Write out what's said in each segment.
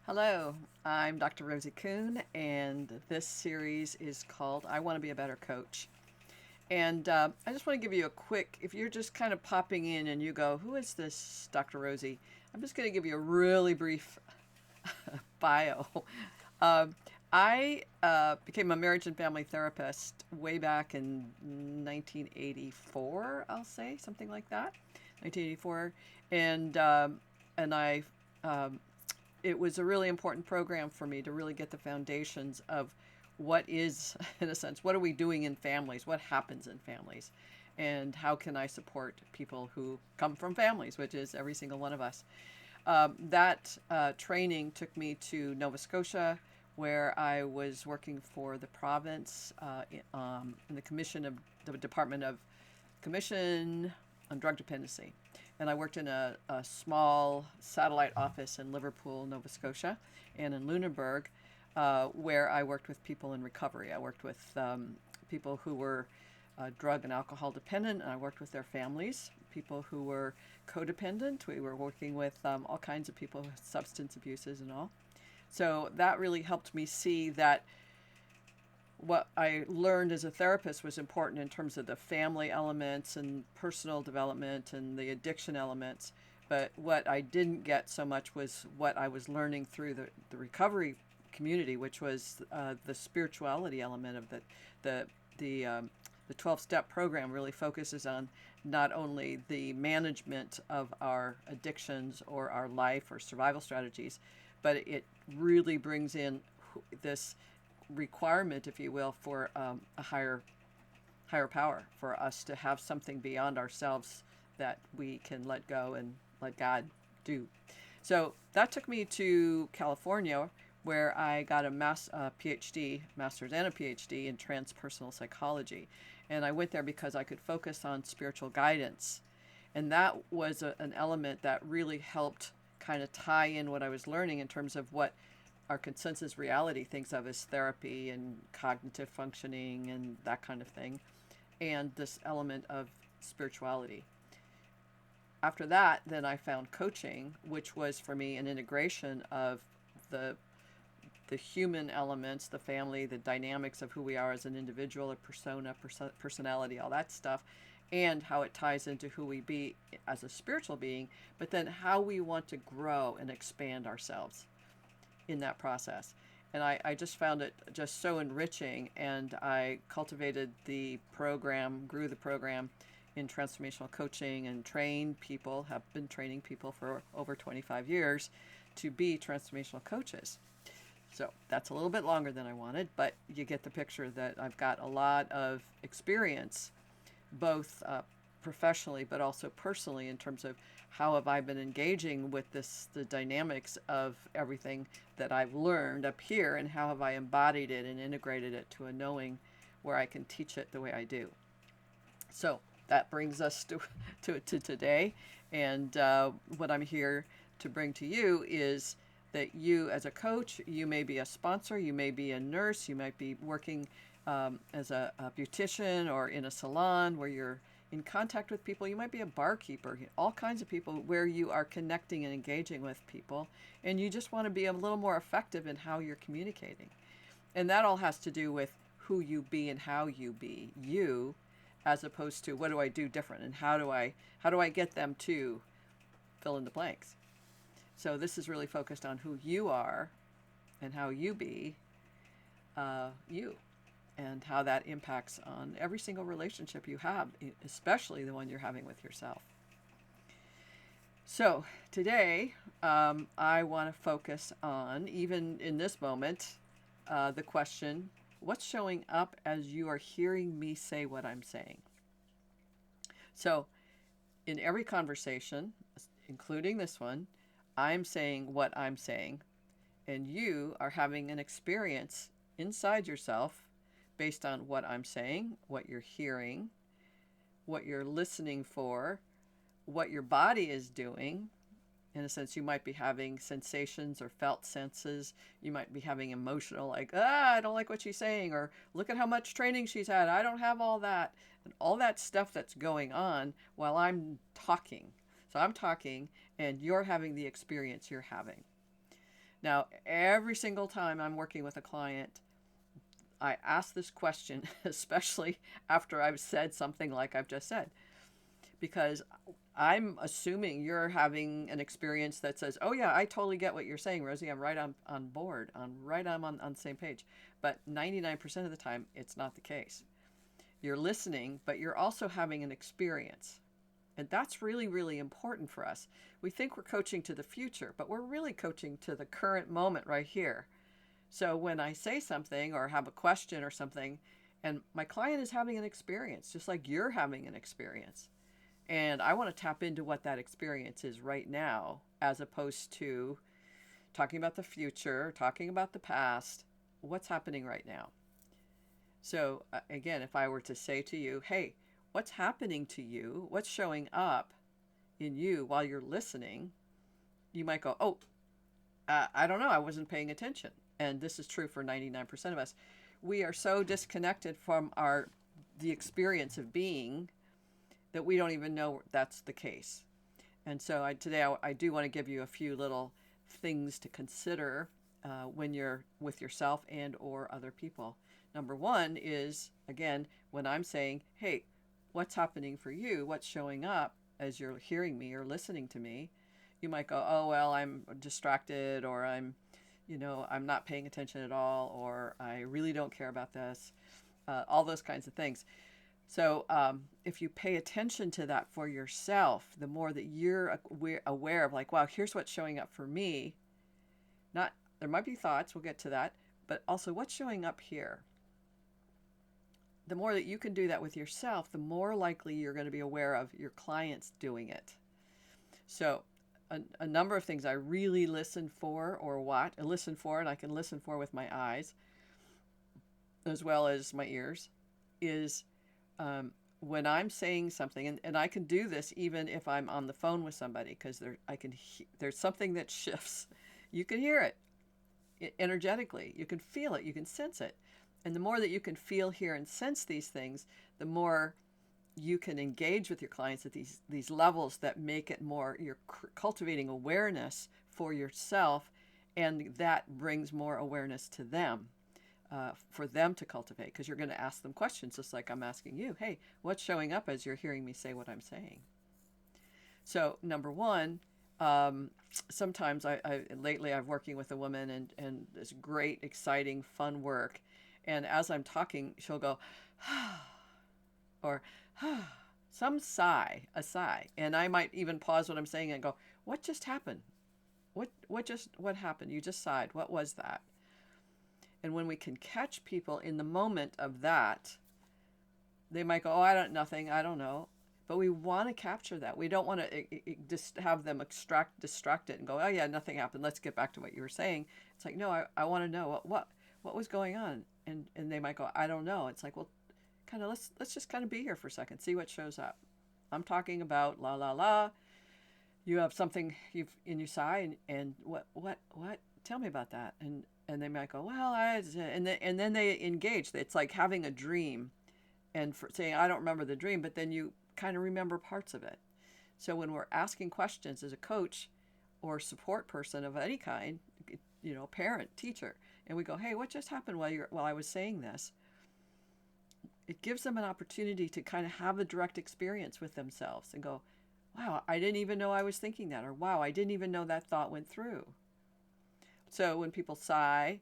Hello, I'm Dr. Rosie Kuhn, and this series is called I Want to Be a Better Coach. And I just want to give you a quick, if you're just kind of popping in and you go, who is this Dr. Rosie? I'm just going to give you a really brief bio. Um, I became a marriage and family therapist way back in 1984, I'll say, something like that, 1984. And I um, it was a really important program for me to really get the foundations of what is, in a sense, what are we doing in families? What happens in families? And how can I support people who come from families, which is every single one of us? That training took me to Nova Scotia, where I was working for the province in the commission of the Department of Commission on Drug Dependency. And I worked in a small satellite office in Liverpool, Nova Scotia, and in Lunenburg, where I worked with people in recovery. I worked with people who were drug and alcohol dependent, and I worked with their families, people who were codependent. We were working with all kinds of people with substance abuses and all. So that really helped me see that what I learned as a therapist was important in terms of the family elements and personal development and the addiction elements. But what I didn't get so much was what I was learning through the recovery community, which was the spirituality element of the the 12-step program really focuses on not only the management of our addictions or our life or survival strategies, but it really brings in this requirement, if you will, for a higher power, for us to have something beyond ourselves that we can let go and let God do. So that took me to California, where I got a PhD, master's and a PhD in transpersonal psychology. And I went there because I could focus on spiritual guidance. And that was an element that really helped kind of tie in what I was learning in terms of what our consensus reality thinks of as therapy and cognitive functioning and that kind of thing, and this element of spirituality. After that, then I found coaching, which was for me an integration of the the human elements, the family, the dynamics of who we are as an individual, a persona, personality, all that stuff, and how it ties into who we be as a spiritual being, but then how we want to grow and expand ourselves in that process. And I just found it just so enriching, and I cultivated the program, grew the program in transformational coaching, and trained people, have been training people for over 25 years to be transformational coaches. So that's a little bit longer than I wanted, but you get the picture that I've got a lot of experience, both professionally but also personally, in terms of how have I been engaging with the dynamics of everything that I've learned up here, and how have I embodied it and integrated it to a knowing where I can teach it the way I do. So that brings us to today, and what I'm here to bring to you is that you, as a coach, you may be a sponsor, you may be a nurse, you might be working as a beautician or in a salon where you're in contact with people. You might be a barkeeper, all kinds of people where you are connecting and engaging with people, and you just want to be a little more effective in how you're communicating. And that all has to do with who you be and how you be you, as opposed to what do I do different and how do I get them to fill in the blanks. So this is really focused on who you are and how you be you, and how that impacts on every single relationship you have, especially the one you're having with yourself. So today, I want to focus on, even in this moment, the question, what's showing up as you are hearing me say what I'm saying? So in every conversation, including this one, I'm saying what I'm saying, and you are having an experience inside yourself based on what I'm saying, what you're hearing, what you're listening for, what your body is doing. In a sense, you might be having sensations or felt senses. You might be having emotional, like, I don't like what she's saying, or look at how much training she's had. I don't have all that. And all that stuff that's going on while I'm talking. So I'm talking, and you're having the experience you're having. Now, every single time I'm working with a client, I ask this question, especially after I've said something like I've just said, because I'm assuming you're having an experience that says, oh, yeah, I totally get what you're saying, Rosie. I'm right on board. I'm on the same page. But 99% of the time, it's not the case. You're listening, but you're also having an experience. And that's really, really important for us. We think we're coaching to the future, but we're really coaching to the current moment right here. So when I say something or have a question or something, and my client is having an experience, just like you're having an experience, and I want to tap into what that experience is right now, as opposed to talking about the future, talking about the past, what's happening right now. So, again, if I were to say to you, hey, what's happening to you? What's showing up in you while you're listening? You might go, oh, I don't know. I wasn't paying attention. And this is true for 99% of us. We are so disconnected from the experience of being that we don't even know that's the case. And so today I do want to give you a few little things to consider when you're with yourself and or other people. Number one is, again, when I'm saying, hey, what's happening for you? What's showing up as you're hearing me or listening to me? You might go, oh, well, I'm distracted, or I'm not paying attention at all, or I really don't care about this, all those kinds of things. So if you pay attention to that for yourself, the more that you're aware of, like, wow, here's what's showing up for me. Not, there might be thoughts, we'll get to that, but also what's showing up here. The more that you can do that with yourself, the more likely you're going to be aware of your clients doing it. So a number of things I really listen for, or what I listen for, and I can listen for with my eyes as well as my ears, is when I'm saying something, and I can do this even if I'm on the phone with somebody, because there's something that shifts. You can hear it energetically. You can feel it. You can sense it. And the more that you can feel, hear, and sense these things, the more you can engage with your clients at these levels that make it more, you're cultivating awareness for yourself, and that brings more awareness to them, for them to cultivate, because you're going to ask them questions just like I'm asking you. Hey, what's showing up as you're hearing me say what I'm saying? So number one, sometimes lately I've working with a woman, and this great, exciting, fun work. And as I'm talking, she'll go, or some a sigh. And I might even pause what I'm saying and go, what just happened? What happened? You just sighed. What was that? And when we can catch people in the moment of that, they might go, oh, nothing, I don't know. But we want to capture that. We don't want to just have them distracted and go, oh yeah, nothing happened. Let's get back to what you were saying. It's like, no, I want to know what was going on. And they might go, I don't know. It's like, well, kind of let's just kind of be here for a second, see what shows up. I'm talking about la la la. You have something in your side, and what? Tell me about that. And they might go, well, and then they engage. It's like having a dream, and for saying, I don't remember the dream, but then you kind of remember parts of it. So when we're asking questions as a coach or support person of any kind, parent, teacher, and we go, hey, what just happened while I was saying this? It gives them an opportunity to kind of have a direct experience with themselves and go, wow, I didn't even know I was thinking that, or wow, I didn't even know that thought went through. So when people sigh,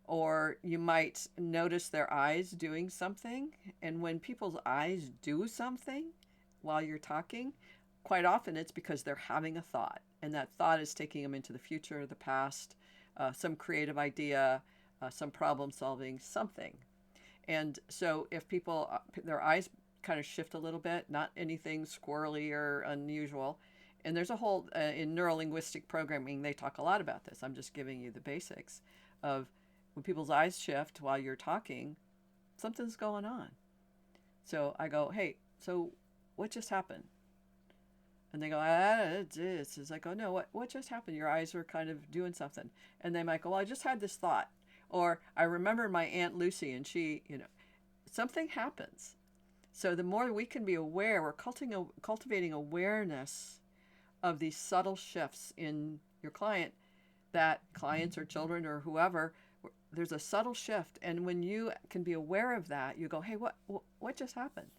or you might notice their eyes doing something, and when people's eyes do something while you're talking, quite often it's because they're having a thought, and that thought is taking them into the future, the past, some creative idea, some problem solving, something. And so if people, their eyes kind of shift a little bit, not anything squirrely or unusual. And there's a whole, in neurolinguistic programming, they talk a lot about this. I'm just giving you the basics of when people's eyes shift while you're talking, something's going on. So I go, hey, so what just happened? And they go, it's like, oh no, what just happened? Your eyes were kind of doing something. And they might go, well, I just had this thought. Or I remember my Aunt Lucy, and she, something happens. So the more we can be aware, we're cultivating awareness of these subtle shifts in your client, that clients or children or whoever, there's a subtle shift. And when you can be aware of that, you go, hey, what just happened?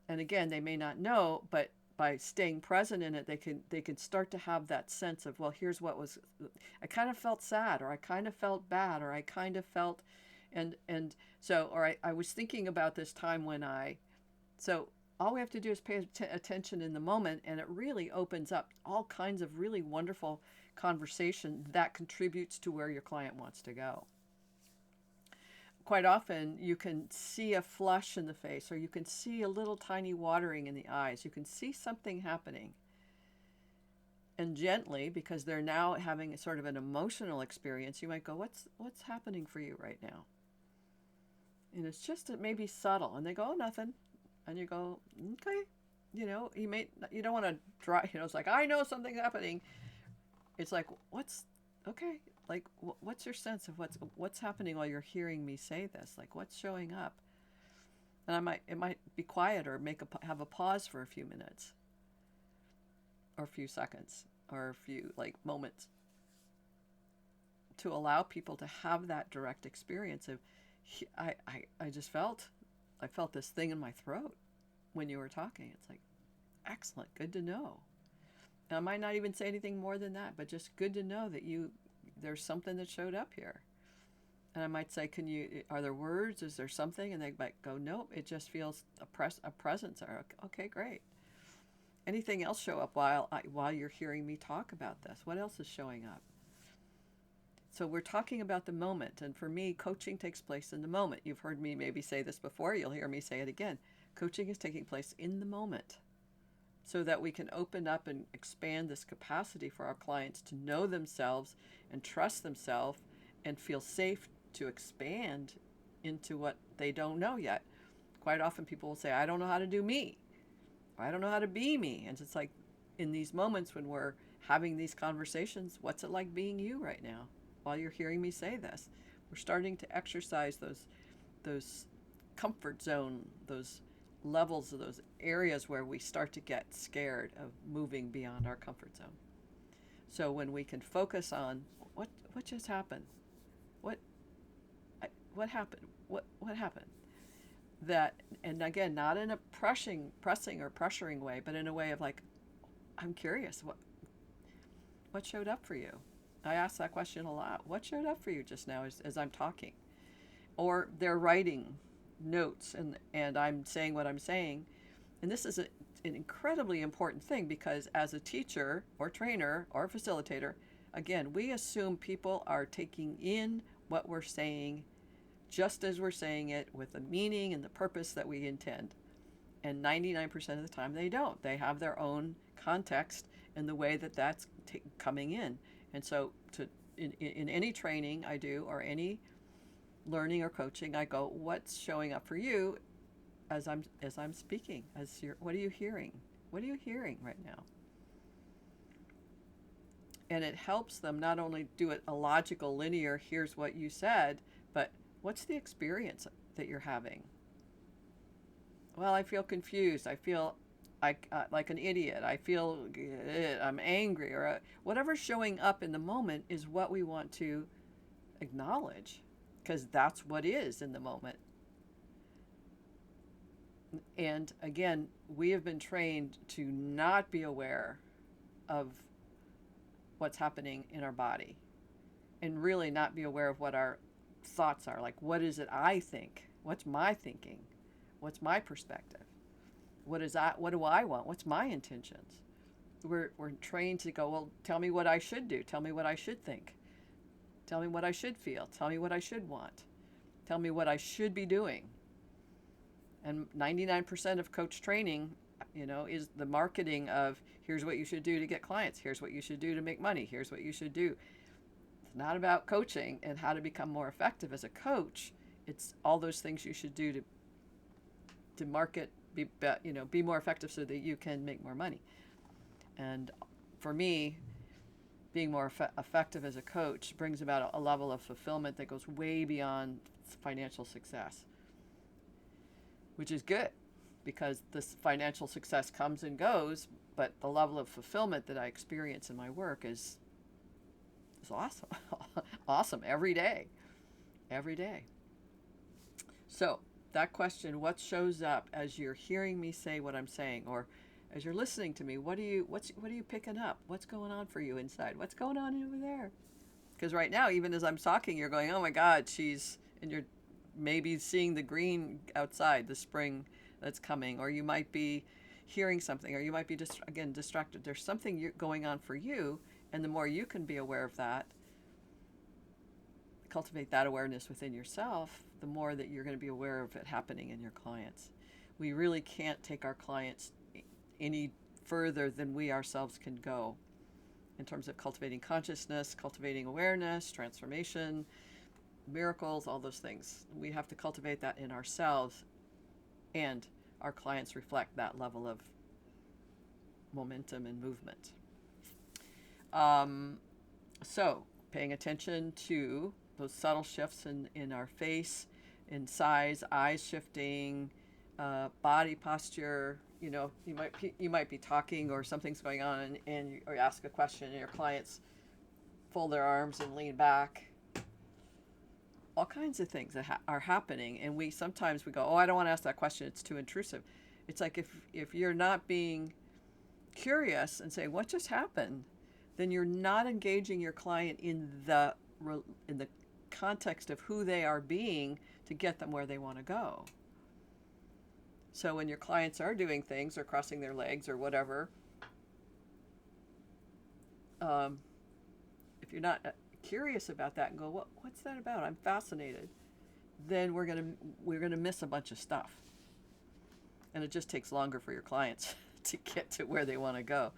And again, they may not know, but by staying present in it, they can start to have that sense of, well, here's what was, I kind of felt sad, or I kind of felt bad, or I kind of felt, and so, or I was thinking about this time when so all we have to do is pay attention in the moment, and it really opens up all kinds of really wonderful conversation that contributes to where your client wants to go. Quite often you can see a flush in the face, or you can see a little tiny watering in the eyes. You can see something happening. And gently, because they're now having a sort of an emotional experience, you might go, what's happening for you right now? And it's just maybe subtle. And they go, oh, nothing. And you go, okay. You don't want to try, it's like, I know something's happening. It's like, okay, like what's your sense of what's happening while you're hearing me say this? Like, what's showing up? And it might be quiet, or have a pause for a few minutes, or a few seconds, or a few moments, to allow people to have that direct experience of, I just I felt this thing in my throat when you were talking. It's like, excellent, good to know. And I might not even say anything more than that, but just good to know that there's something that showed up here. And I might say, are there words? Is there something? And they might go, nope, it just feels a presence. Or, okay, great. Anything else show up while you're hearing me talk about this? What else is showing up? So we're talking about the moment. And for me, coaching takes place in the moment. You've heard me maybe say this before. You'll hear me say it again. Coaching is taking place in the moment, so that we can open up and expand this capacity for our clients to know themselves and trust themselves and feel safe to expand into what they don't know yet. Quite often people will say, I don't know how to do me. Or I don't know how to be me. And it's like, in these moments when we're having these conversations, what's it like being you right now while you're hearing me say this? We're starting to exercise those comfort zone, those levels of those areas where we start to get scared of moving beyond our comfort zone. So when we can focus on what just happened, what happened, what happened, that, and again, not in a pressing or pressuring way, but in a way of like, I'm curious, what showed up for you? I ask that question a lot. What showed up for you just now as I'm talking? Or they're writing notes, and I'm saying what I'm saying. And this is an incredibly important thing, because as a teacher or trainer or facilitator, again, we assume people are taking in what we're saying just as we're saying it, with the meaning and the purpose that we intend. And 99% of the time they don't. They have their own context and the way that's coming in. And so in any training I do, or any learning or coaching, I go, what's showing up for you as I'm speaking? What are you hearing? What are you hearing right now? And it helps them not only do it a logical, linear, here's what you said, but what's the experience that you're having? Well, I feel confused. I feel like an idiot. I feel I'm angry, or whatever's showing up in the moment is what we want to acknowledge, because that's what is in the moment. And again, we have been trained to not be aware of what's happening in our body, and really not be aware of what our thoughts are. Like, what is it I think? What's my thinking? What's my perspective? What do I want? What's my intentions? We're trained to go, well, tell me what I should do. Tell me what I should think. Tell me what I should feel. Tell me what I should want. Tell me what I should be doing. And 99% of coach training, is the marketing of, here's what you should do to get clients. Here's what you should do to make money. Here's what you should do. It's not about coaching and how to become more effective as a coach. It's all those things you should do to market, be more effective so that you can make more money. And for me, being more effective as a coach brings about a level of fulfillment that goes way beyond financial success, which is good, because this financial success comes and goes, but the level of fulfillment that I experience in my work is It's awesome. Awesome every day. Every day. So, that question, what shows up as you're hearing me say what I'm saying, or as you're listening to me, what are you picking up? What's going on for you inside? What's going on over there? Because right now, even as I'm talking, you're going, "Oh my God, and you're maybe seeing the green outside, the spring that's coming, or you might be hearing something, or you might be just again distracted. There's something going on for you, and the more you can be aware of that, cultivate that awareness within yourself, the more that you're going to be aware of it happening in your clients. We really can't take our clients any further than we ourselves can go in terms of cultivating consciousness, cultivating awareness, transformation, miracles, all those things. We have to cultivate that in ourselves, and our clients reflect that level of momentum and movement. So, paying attention to those subtle shifts in our face, in size, eyes shifting, body posture. You might be talking or something's going on, or you ask a question, and your clients fold their arms and lean back. All kinds of things that are happening, and we sometimes go, "Oh, I don't want to ask that question; it's too intrusive." It's like if you're not being curious and saying, "What just happened?" then you're not engaging your client in the context of who they are being to get them where they want to go. So when your clients are doing things or crossing their legs or whatever, if you're not curious about that and go, what's that about? I'm fascinated. Then we're gonna miss a bunch of stuff, and it just takes longer for your clients to get to where they want to go.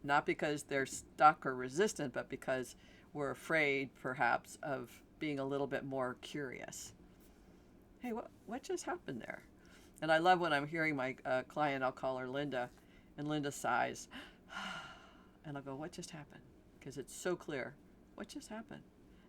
Not because they're stuck or resistant, but because we're afraid, perhaps, of being a little bit more curious. Hey, what just happened there? And I love when I'm hearing my client, I'll call her Linda, and Linda sighs, and I'll go, what just happened? Because it's so clear. What just happened?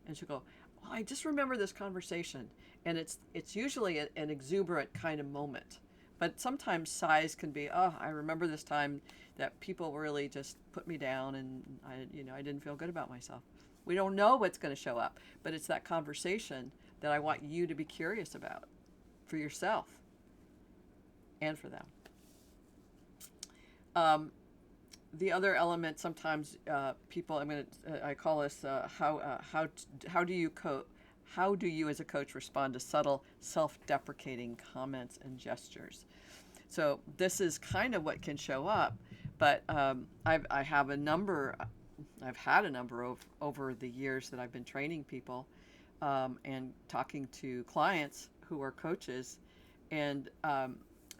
And she'll go, well, I just remember this conversation. And it's usually an exuberant kind of moment. But sometimes sighs can be, oh, I remember this time that people really just put me down, and I didn't feel good about myself. We don't know what's going to show up, but it's that conversation that I want you to be curious about for yourself and for them. The other element, sometimes people, I call this how do you as a coach respond to subtle self-deprecating comments and gestures? So this is kind of what can show up, but I've had a number over the years that I've been training people and talking to clients who are coaches, and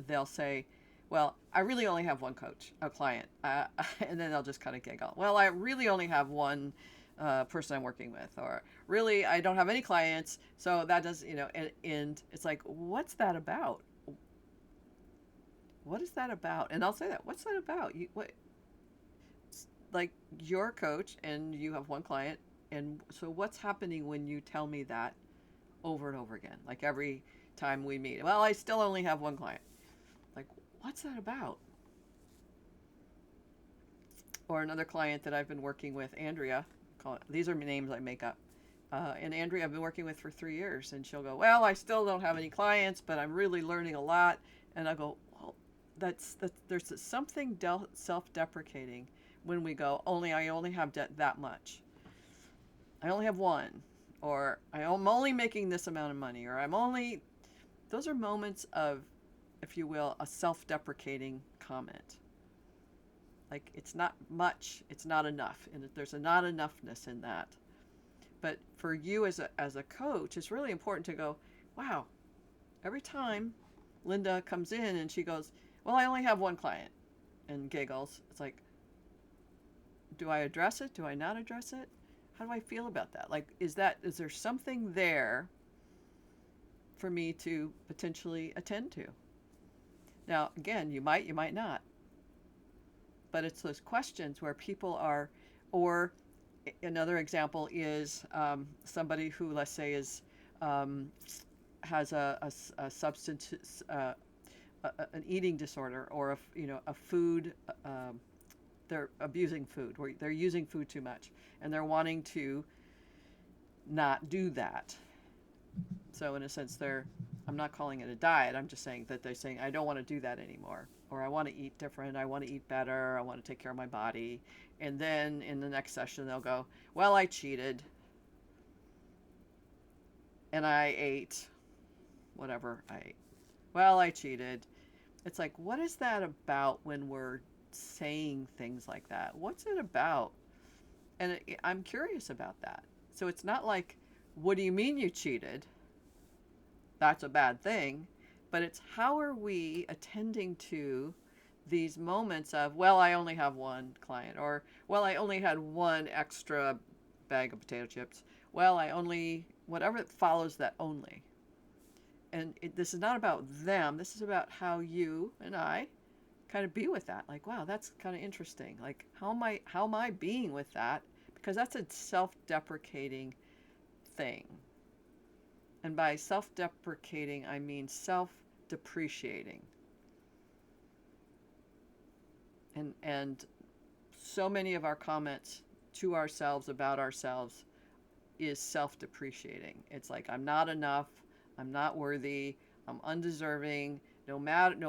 they'll say, well, I really only have one client, and then they'll just kind of giggle. Well, I really only have one person I'm working with, or really I don't have any clients, so that does, and it's like, what's that about? What is that about? And I'll say that, what's that about? Like, you're a coach and you have one client, and so what's happening when you tell me that over and over again? Like every time we meet, well, I still only have one client. Like, what's that about? Or another client that I've been working with, Andrea, these are names I make up. And Andrea, I've been working with for 3 years, and she'll go, well, I still don't have any clients, but I'm really learning a lot. And I go, well, there's something self-deprecating when we go, I only have that much. I only have one, or I'm only making this amount of money, or those are moments of, if you will, a self-deprecating comment. Like, it's not much, it's not enough, and there's a not enoughness in that. But for you as a coach, it's really important to go, wow, every time Linda comes in and she goes, well, I only have one client, and giggles, it's like, do I address it? Do I not address it? How do I feel about that? Like, is there something there for me to potentially attend to? Now, again, you might not. But it's those questions where people are, or another example is somebody who, let's say, has a substance, an eating disorder, or a food they're abusing food, where they're using food too much, and they're wanting to not do that. So in a sense, I'm not calling it a diet. I'm just saying that they're saying, I don't want to do that anymore. Or I want to eat different. I want to eat better. I want to take care of my body. And then in the next session, they'll go, well, I cheated. And I ate whatever I ate. Well, I cheated. It's like, what is that about when we're saying things like that? What's it about? And I'm curious about that. So it's not like, what do you mean you cheated? That's a bad thing. But it's, how are we attending to these moments of, well, I only have one client, or, well, I only had one extra bag of potato chips. Well, I only, whatever follows that only. And this is not about them. This is about how you and I kind of be with that. Like, wow, that's kind of interesting. Like, how am I being with that? Because that's a self-deprecating thing. And by self-deprecating, I mean self-depreciating. And so many of our comments to ourselves about ourselves is self-depreciating. It's like, I'm not enough, I'm not worthy, I'm undeserving, no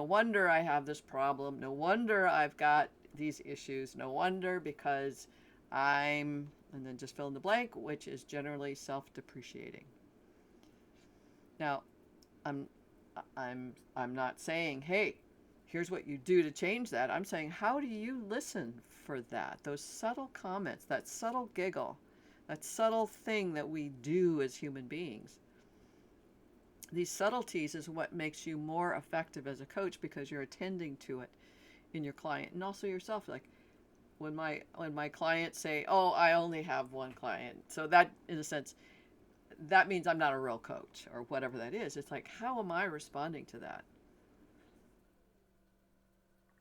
wonder I have this problem, no wonder I've got these issues, no wonder, because I'm, and then just fill in the blank, which is generally self-depreciating. Now, I'm not saying, hey, here's what you do to change that. I'm saying, how do you listen for that? Those subtle comments, that subtle giggle, that subtle thing that we do as human beings. These subtleties is what makes you more effective as a coach, because you're attending to it in your client and also yourself. Like when my clients say, oh, I only have one client. So that, in a sense, that means I'm not a real coach, or whatever that is. It's like, how am I responding to that?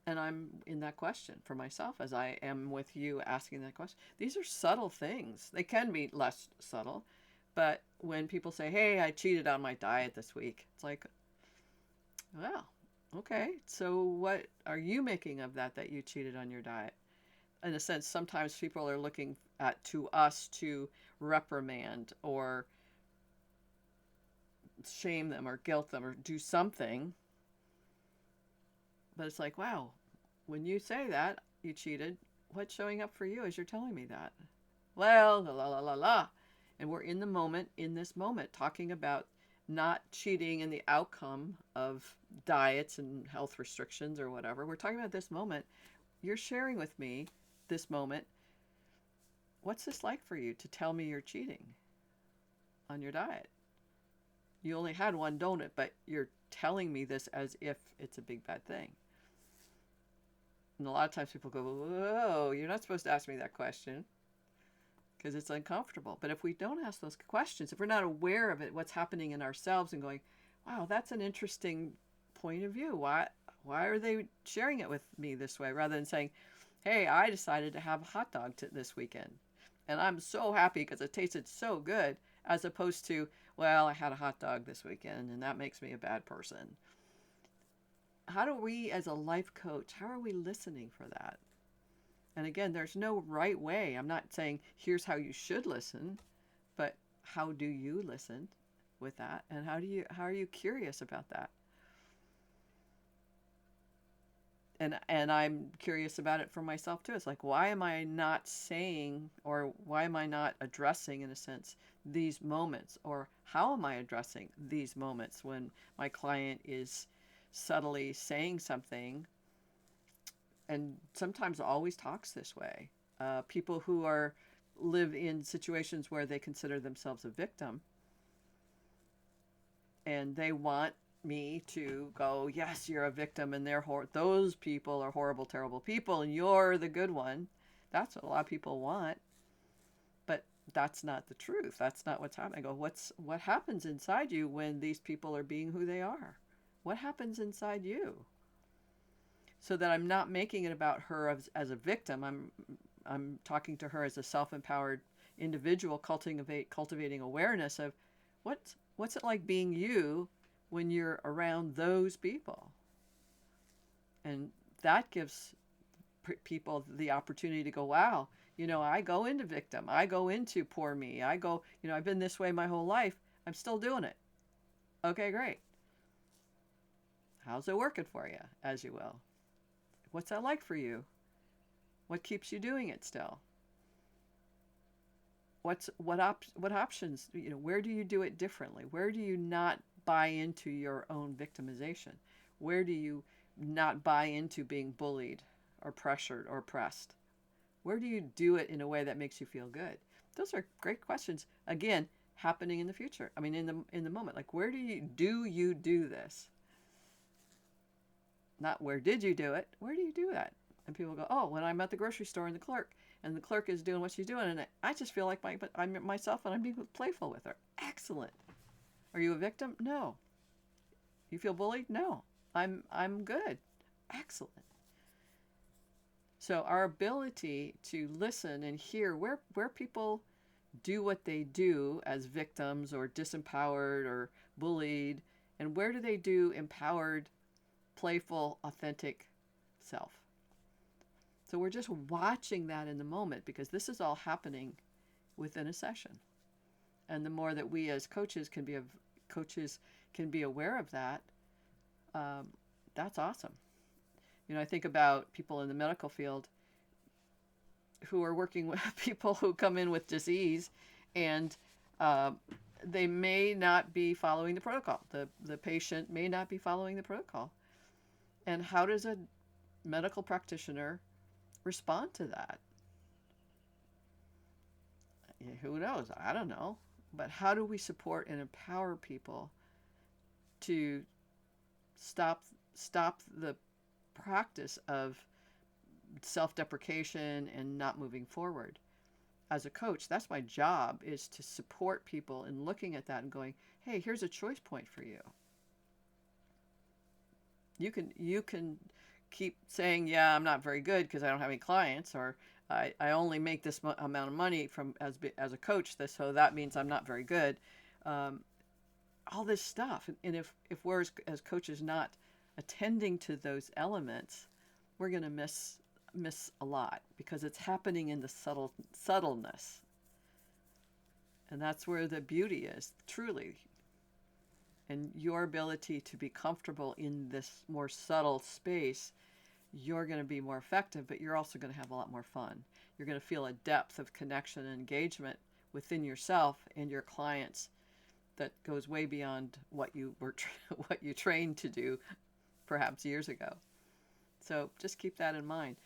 And I'm in that question for myself, as I am with you asking that question. These are subtle things. They can be less subtle, but when people say, hey, I cheated on my diet this week, it's like, well, okay, so what are you making of that you cheated on your diet? In a sense, sometimes people are looking to us to reprimand or shame them or guilt them or do something. But it's like, wow, when you say that you cheated, what's showing up for you as you're telling me that? Well, la la la la. And we're in the moment, in this moment, talking about not cheating in the outcome of diets and health restrictions or whatever. We're talking about this moment. You're sharing with me this moment. What's this like for you to tell me you're cheating on your diet? You only had one donut, but you're telling me this as if it's a big bad thing. And a lot of times people go, whoa, you're not supposed to ask me that question, because it's uncomfortable. But if we don't ask those questions, if we're not aware of it, what's happening in ourselves, and going, wow, that's an interesting point of view. Why are they sharing it with me this way? Rather than saying, hey, I decided to have a hot dog this weekend, and I'm so happy because it tasted so good, as opposed to, well, I had a hot dog this weekend and that makes me a bad person. How do we, as a life coach, how are we listening for that? And again, there's no right way. I'm not saying here's how you should listen, but how do you listen with that? And how are you curious about that? And I'm curious about it for myself too. It's like, why am I not saying, or why am I not addressing, in a sense, these moments? Or how am I addressing these moments when my client is subtly saying something, and sometimes always talks this way? People who live in situations where they consider themselves a victim, and they want me to go, yes, you're a victim, and those people are horrible, terrible people, and you're the good one. That's what a lot of people want, but that's not the truth. That's not what's happening. I go, what happens inside you when these people are being who they are? What happens inside you? So that I'm not making it about her as a victim. I'm talking to her as a self-empowered individual, cultivating awareness of what's it like being you when you're around those people. And that gives people the opportunity to go, wow, I go into victim, I go into poor me, I go, I've been this way my whole life, I'm still doing it. Okay, great. How's it working for you, as you will? What's that like for you? What keeps you doing it still? What options, where do you do it differently? Where do you not buy into your own victimization? Where do you not buy into being bullied or pressured or pressed? Where do you do it in a way that makes you feel good? Those are great questions. Again, happening in the future. I mean, in the moment. Like, where do you do this? Not where did you do it? Where do you do that? And people go, oh, when I'm at the grocery store and the clerk is doing what she's doing, and I just feel like I'm myself and I'm being playful with her. Excellent. Are you a victim? No. You feel bullied? No. I'm good. Excellent. So our ability to listen and hear where people do what they do as victims or disempowered or bullied, and where do they do empowered, playful, authentic self. So we're just watching that in the moment, because this is all happening within a session. And the more that we as coaches can be aware of that, that's awesome. I think about people in the medical field who are working with people who come in with disease, and they may not be following the protocol. The patient may not be following the protocol. And how does a medical practitioner respond to that? Who knows? I don't know. But how do we support and empower people to stop the practice of self-deprecation and not moving forward? As a coach, that's my job, is to support people in looking at that and going, hey, here's a choice point for you. You can keep saying, yeah, I'm not very good because I don't have any clients, or I only make this amount of money from as a coach, so that means I'm not very good. All this stuff, and if we're as coaches not attending to those elements, we're going to miss a lot, because it's happening in the subtleness, and that's where the beauty is, truly. And your ability to be comfortable in this more subtle space, you're going to be more effective, but you're also going to have a lot more fun. You're going to feel a depth of connection and engagement within yourself and your clients that goes way beyond what you trained to do perhaps years ago. So just keep that in mind.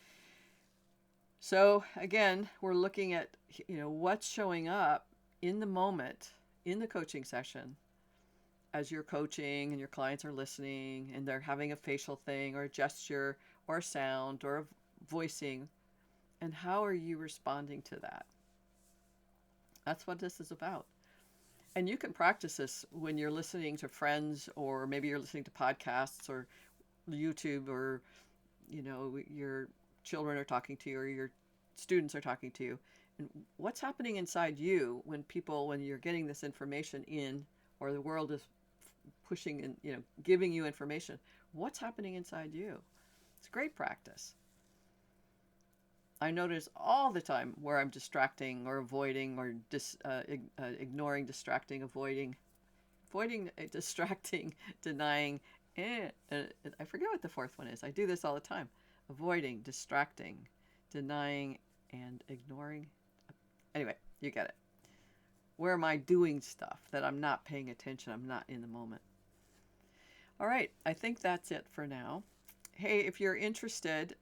So again, we're looking at what's showing up in the moment in the coaching session, as you're coaching and your clients are listening and they're having a facial thing or a gesture or a sound or a voicing, and how are you responding to that? That's what this is about. And you can practice this when you're listening to friends, or maybe you're listening to podcasts or YouTube, or your children are talking to you, or your students are talking to you. And what's happening inside you when you're getting this information in, or the world is pushing and giving you information? What's happening inside you? It's great practice. I notice all the time where I'm distracting or avoiding, or ignoring, distracting, avoiding, distracting, denying, and I forget what the fourth one is. I do this all the time. Avoiding, distracting, denying, and ignoring. Anyway, you get it. Where am I doing stuff that I'm not paying attention? I'm not in the moment. All right, I think that's it for now. Hey, if you're interested,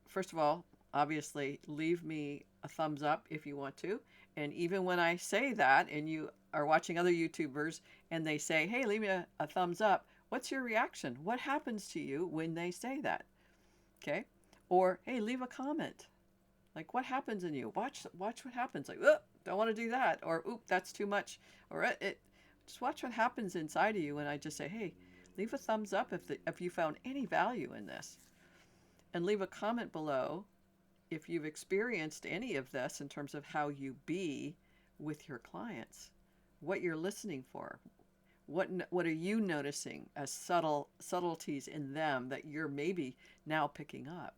first of all, obviously, leave me a thumbs up if you want to. And even when I say that, and you are watching other YouTubers and they say, hey, leave me a thumbs up, what's your reaction? What happens to you when they say that? Okay? Or, hey, leave a comment. Like, what happens in you? Watch what happens. Like, oh, don't want to do that. Or, oop, that's too much. Or, just watch what happens inside of you when I just say, hey, leave a thumbs up if you found any value in this. And leave a comment below if you've experienced any of this in terms of how you be with your clients, what you're listening for, what are you noticing as subtleties in them that you're maybe now picking up.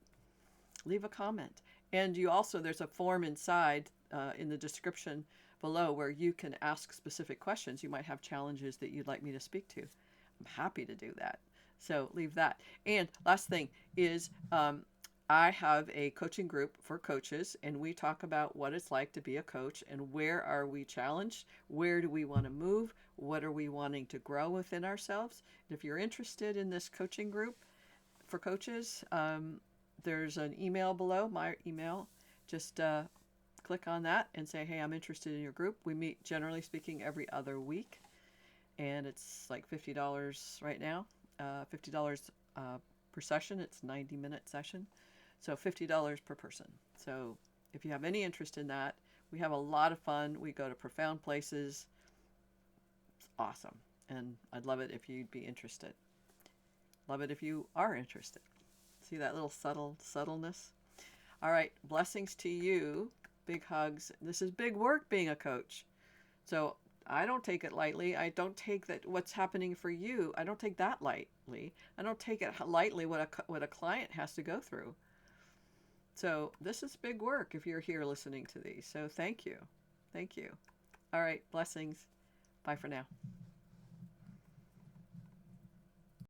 leave a comment. And you also, there's a form inside in the description below where you can ask specific questions. You might have challenges that you'd like me to speak to. I'm happy to do that. So leave that. And last thing is, I have a coaching group for coaches, and we talk about what it's like to be a coach and where are we challenged, where do we want to move, what are we wanting to grow within ourselves. And if you're interested in this coaching group for coaches, there's an email below, my email. Just click on that and say, hey, I'm interested in your group. We meet, generally speaking, every other week, and it's like $50 right now. $50 per session. It's a 90-minute session, so $50 per person. So if you have any interest in that, we have a lot of fun. We go to profound places. It's awesome, and I'd love it if you'd be interested. Love it if you are interested. See that little subtleness? All right, blessings to you. Big hugs. This is big work being a coach. So I don't take it lightly. I don't take that what's happening for you. I don't take that lightly. I don't take it lightly what a client has to go through. So this is big work if you're here listening to these. So thank you. Thank you. All right, blessings. Bye for now.